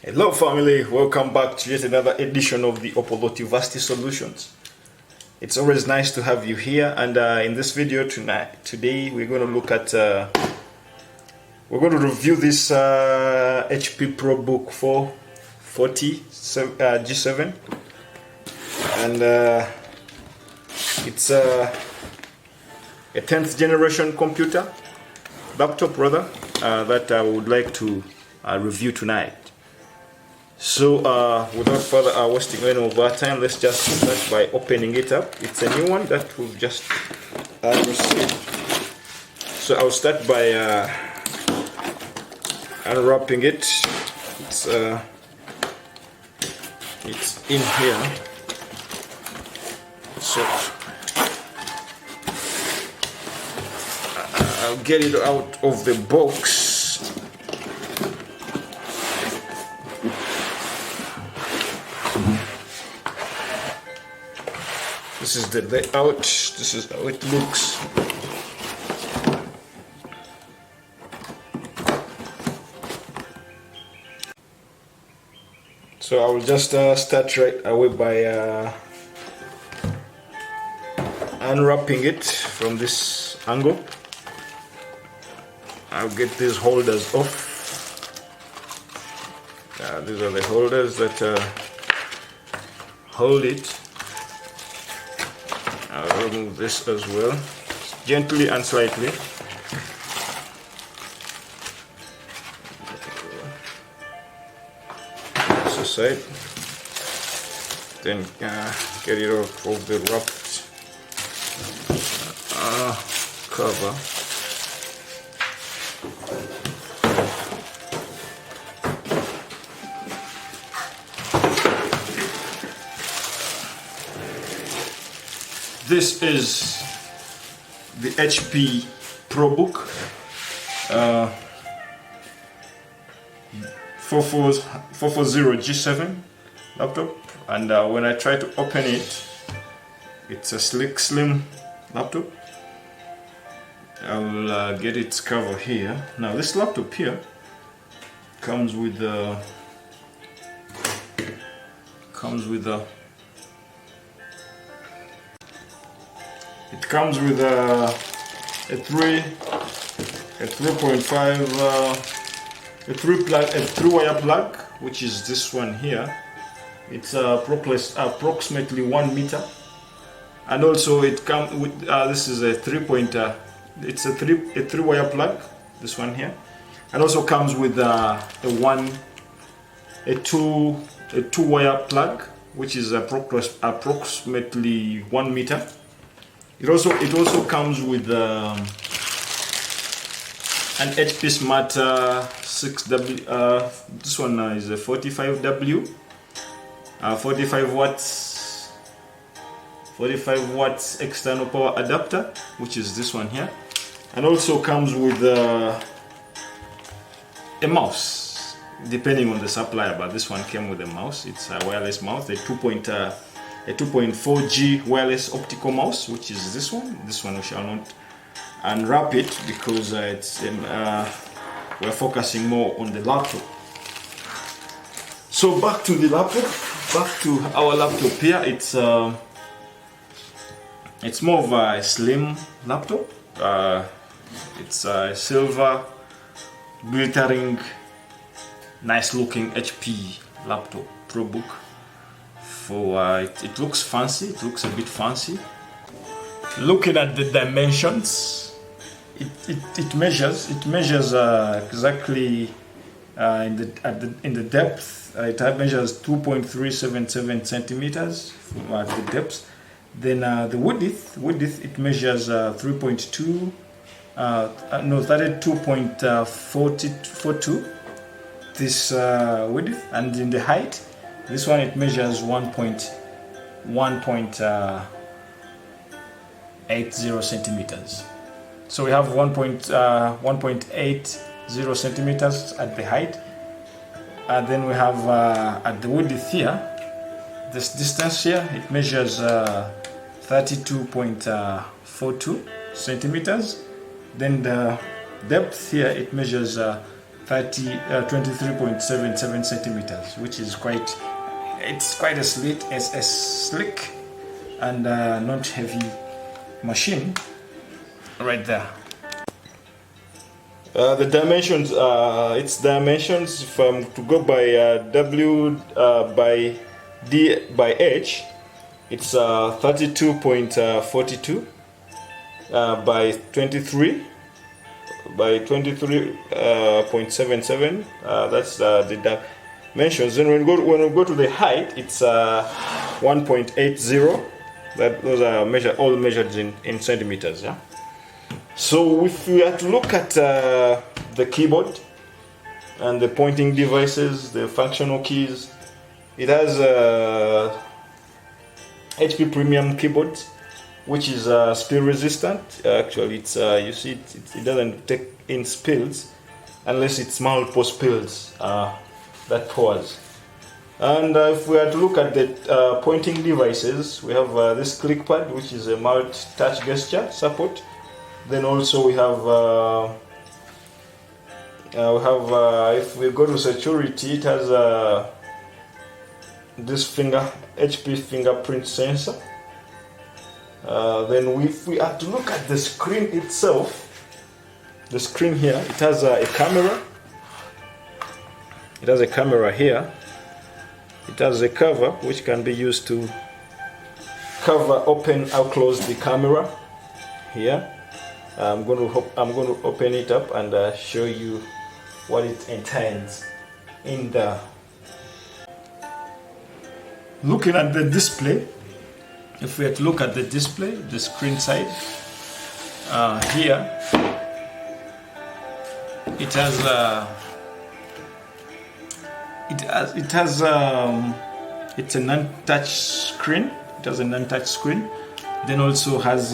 Hello family, welcome back to yet another edition of the Opoloty Vasti Solutions. It's always nice to have you here, and in this video today we're going to look at we're going to review this HP ProBook 440 G7, and it's a 10th generation computer laptop rather that I would like to review tonight. So without further wasting any of our time, let's just start by opening it up. It's a new one that we've just received. So I'll start by unwrapping it. It's in here. So I'll get it out of the box. This is the layout. This is how it looks. So I will just start right away by unwrapping it from this angle. I'll get these holders off. These are the holders that hold it. I'll remove this as well, gently and slightly. This aside, then get it off of the wrapped cover. This is the HP ProBook 440 G7 laptop, and when I try to open it, it's a slim laptop. I will get its cover here. Now this laptop here comes with a It comes with a 3 wire plug, which is this one here. It's approximately 1 meter, and also it comes with this is a 3 wire plug, this one here, and also comes with a 2 wire plug, which is approximately 1 meter. It also comes with an HP Smart 6W. This one is a 45W, 45 watts external power adapter, which is this one here, and also comes with a mouse, depending on the supplier. But this one came with a mouse. It's a wireless mouse, a 2.4G wireless optical mouse, which is this one. This one we shall not unwrap it because we're focusing more on the laptop. So back to the laptop, back to our laptop here. It's more of a slim laptop. It's a silver, glittering, nice looking HP laptop ProBook. It looks fancy. It looks a bit fancy. Looking at the dimensions, it measures exactly in the depth. It measures 2.377 centimeters at the depth. Then the width it measures 32.42 this width, and in the height, this one it measures 1.80 centimeters. So we have 1.80 centimeters at the height, and then we have at the width here, this distance here, it measures 32.42 centimeters. Then the depth here, it measures 23.77 centimeters, which is quite a slick and not heavy machine right there. The dimensions, its dimensions, if I'm to go by W by D by H, it's 32.42 by 23 by 23.77. That's the dimensions. Then when we go to the height, it's 1.80. Those are all measured in centimeters. Yeah. So if we are to look at the keyboard and the pointing devices, the functional keys, it has HP Premium keyboard, which is spill resistant. Actually, it's you see it doesn't take in spills unless it's multiple spills that pours. And if we are to look at the pointing devices, we have this click pad, which is a multi-touch gesture support. Then also we have if we go to security, it has this HP fingerprint sensor. Then if we are to look at the screen itself, the screen here, it has a camera. It has a camera here. It has a cover which can be used to cover, open or close the camera here. I'm going to open it up and show you what it entails in the. Looking at the display, if we had to look at the display, the screen side, here it has it's a non-touch screen. It has a non-touch screen. Then also has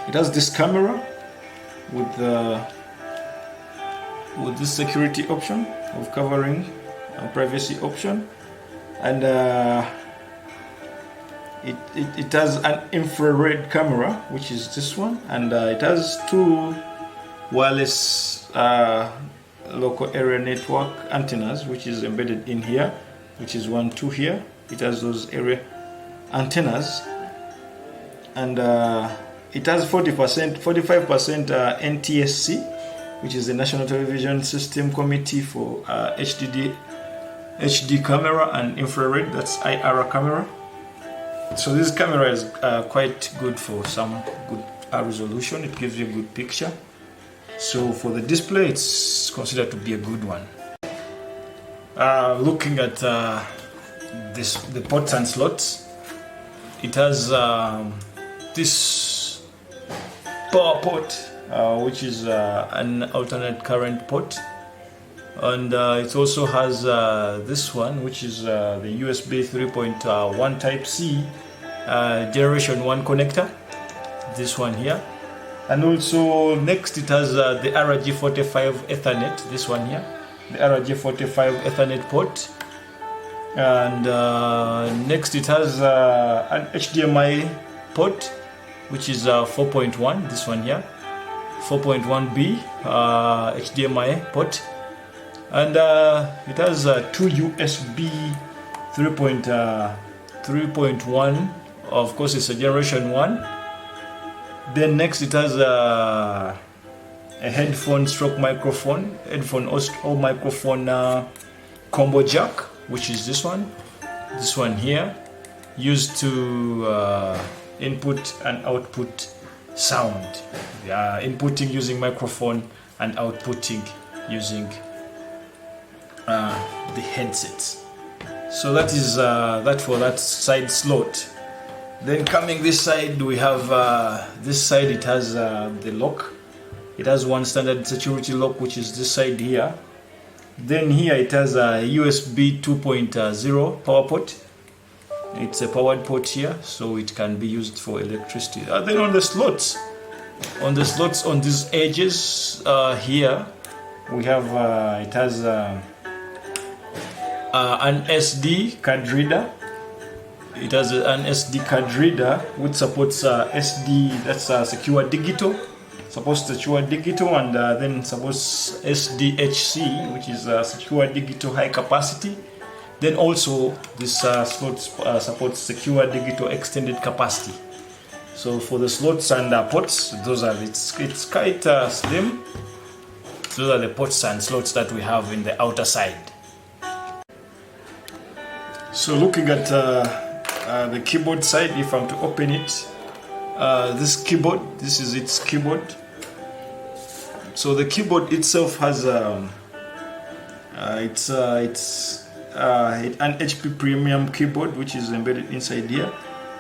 it has this camera with this security option of covering privacy option, and it has an infrared camera, which is this one, and it has two wireless local area network antennas, which is embedded in here, which is 1, 2 here. It has those area antennas, and it has 45% NTSC, which is the National Television System Committee for HD camera and infrared. That's IR camera. So this camera is quite good for some good resolution. It gives you a good picture. So for the display, it's considered to be a good one. Looking at the ports and slots, it has this power port, which is an alternate current port, and it also has this one, which is the USB 3.1 Type C Generation 1 connector, this one here. And also next it has the RJ45 Ethernet, this one here, the RJ45 Ethernet port. And next it has an HDMI port, which is 4.1, this one here, 4.1B HDMI port. And it has two USB 3.1, of course it's a generation 1. Then next it has a headphone stroke microphone, headphone or microphone combo jack, which is this one here, used to input and output sound, inputting using microphone and outputting using the headsets. So that is that for that side slot. Then coming this side, we have this side. It has the lock. It has one standard security lock, which is this side here. Then here it has a USB 2.0 power port. It's a powered port here, so it can be used for electricity. Then on the slots on these edges here, we have it has an SD card reader. It has an SD card reader which supports SD, that's secure digital suppose secure digital, and then suppose SDHC, which is secure digital high capacity. Then also this slot supports secure digital extended capacity. So for the slots and ports, those are it's quite slim. Those are the ports and slots that we have in the outer side. So looking at the keyboard side, if I'm to open it, this is its keyboard. So the keyboard itself has it's an HP premium keyboard which is embedded inside here,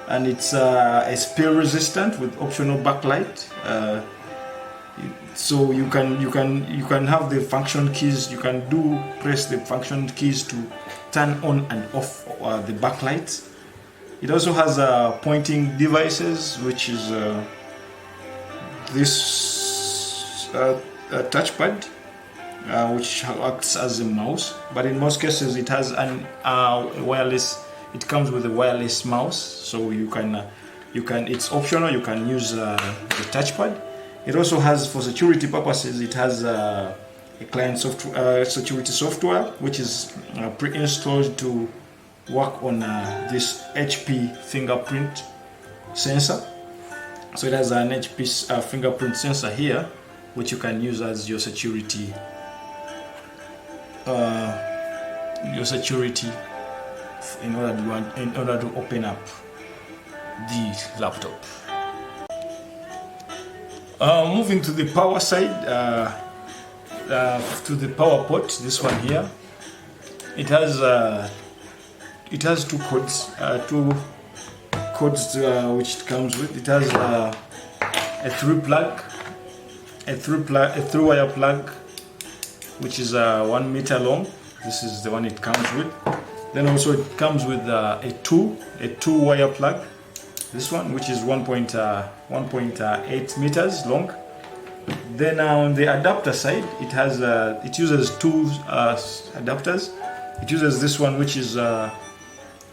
and it's a spill resistant with optional backlight. So you can have the function keys. You can press the function keys to turn on and off the backlight. It also has pointing devices, which is this touchpad, which acts as a mouse. But in most cases, it has an wireless. It comes with a wireless mouse, so you can it's optional. You can use the touchpad. It also has, for security purposes, it has a client security software, which is pre-installed to work on this HP fingerprint sensor. So it has an HP fingerprint sensor here, which you can use as your security in order to open up the laptop. Moving to the power side, to the power port, this one here, it has two codes, which it comes with. It has a three wire plug, which is 1 meter long. This is the one it comes with. Then also it comes with a two wire plug. This one, which is 1.8 meters long. Then on the adapter side, it uses two adapters. It uses this one, which is a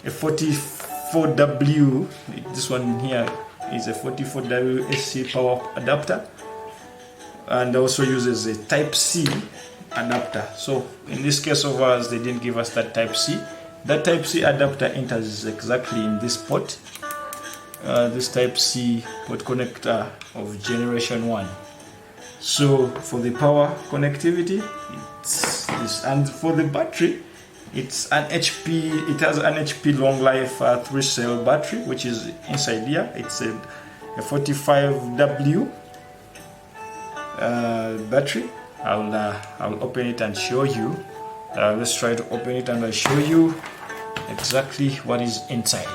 44W. This one here is a 44W SC power adapter, and also uses a Type C adapter. So in this case of ours, they didn't give us that Type C. That Type C adapter enters exactly in this port. This Type C port connector of generation 1. So for the power connectivity, it's this, and for the battery, it's an HP. It has an HP long life 3-cell battery, which is inside here. It's a 45W battery. I'll open it and show you. Let's try to open it and I'll show you exactly what is inside.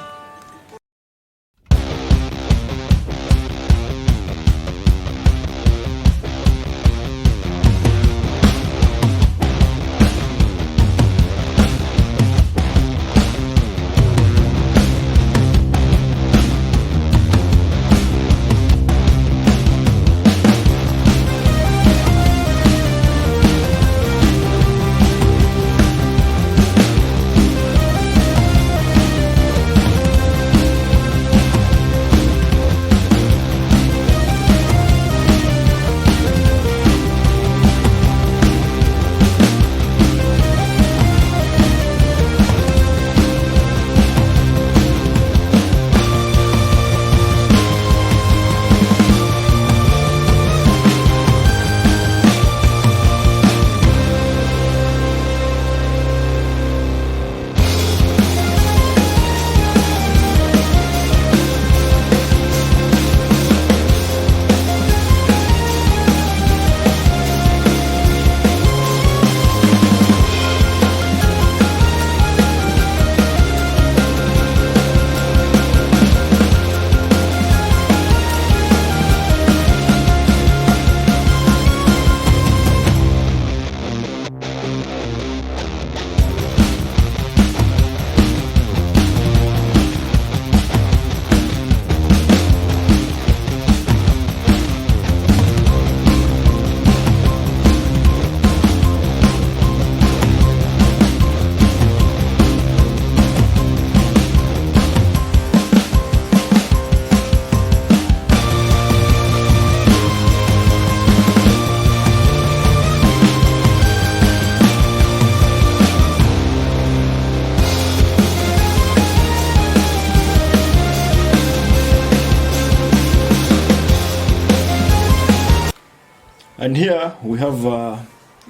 And here we have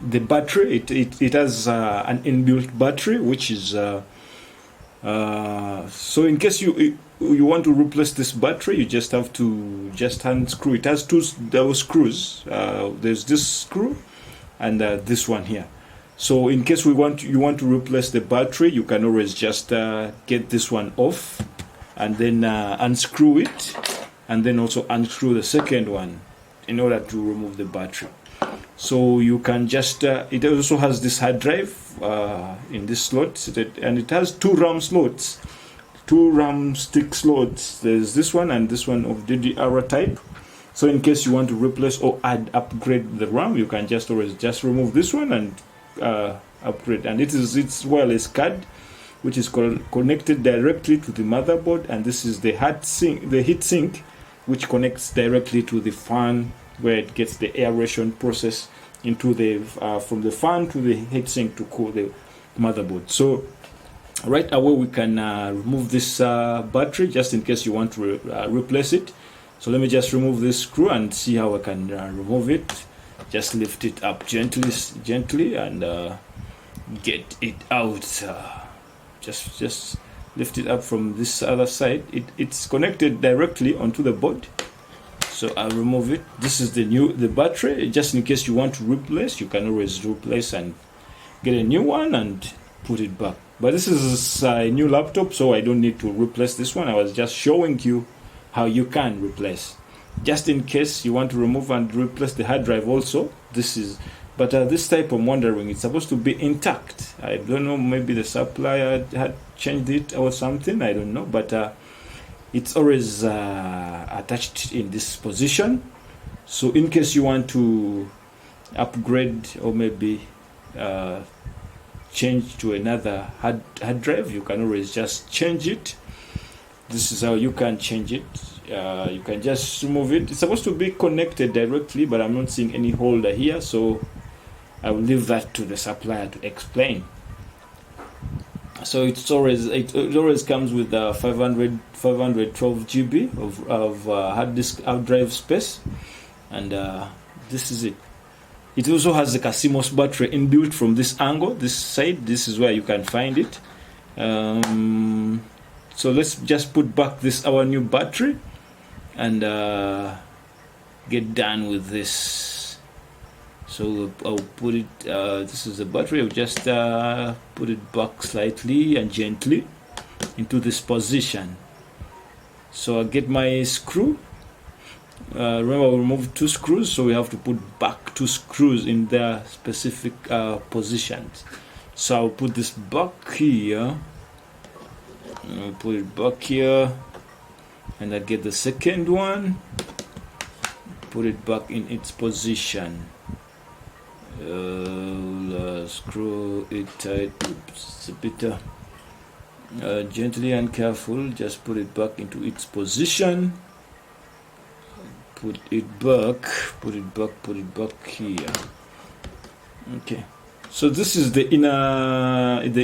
the battery. It has an inbuilt battery, which is so in case you want to replace this battery, you just have to unscrew. It has those screws. There's this screw and this one here. So in case you want to replace the battery, you can always just get this one off and then unscrew it, and then also unscrew the second one in order to remove the battery. So you can just it also has this hard drive in this slot, and it has two RAM slots, two RAM stick slots. There's this one and this one of DDR type. So in case you want to replace or upgrade the RAM, you can just always just remove this one and upgrade. And it's wireless card, which is connected directly to the motherboard, and this is the heat sink, which connects directly to the fan, where it gets the aeration process into the from the fan to the heatsink to cool the motherboard. So right away we can remove this battery, just in case you want to replace it. So let me just remove this screw and see how I can remove it. Just lift it up gently and get it out. Just lift it up from this other side. It's connected directly onto the board. So I'll remove it. This is the battery. Just in case you want to replace, you can always replace and get a new one and put it back. But this is a new laptop, so I don't need to replace this one. I was just showing you how you can replace. Just in case you want to remove and replace the hard drive also, this type I'm wondering, it's supposed to be intact. I don't know, maybe the supplier had changed it or something, I don't know, but it's always attached in this position. So in case you want to upgrade or maybe change to another hard drive, you can always just change it. This is how you can change it. You can just remove it. It's supposed to be connected directly, but I'm not seeing any holder here, so I will leave that to the supplier to explain. So it always comes with 512 GB of hard drive space, and this is it. It also has the CMOS battery inbuilt from this angle, this side. This is where you can find it. So let's just put back our new battery and get done with this. So I'll put it, this is the battery. I'll just put it back slightly and gently into this position. So I'll get my screw. Remember, we removed 2 screws, so we have to put back 2 screws in their specific positions. So I'll put this back here. I'll put it back here, and I'll get the second one. Put it back in its position. Screw it tight. Oops, a bit gently and careful. Just put it back into its position. Put it back here. Okay. So this is the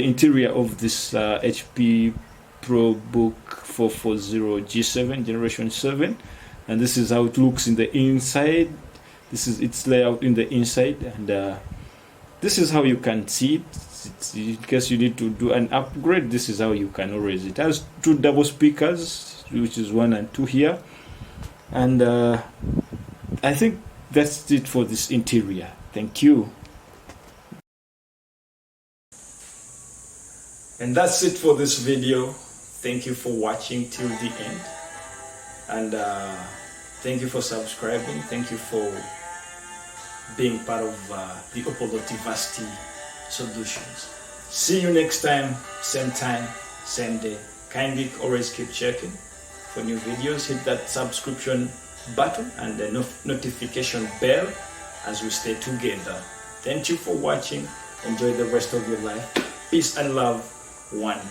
interior of this HP ProBook 440 G7 generation 7, and this is how it looks in the inside. This is its layout in the inside, and this is how you can see it. In case you need to do an upgrade, this is how you can always. It has 2 double speakers, which is 1 and 2 here, and I think that's it for this interior. Thank you. And that's it for this video. Thank you for watching till the end, and thank you for subscribing. Thank you for being part of the Opolotivasti Solutions. See you next time, same day. Kindly always keep checking for new videos. Hit that subscription button and the notification bell as we stay together. Thank you for watching. Enjoy the rest of your life. Peace and love. One.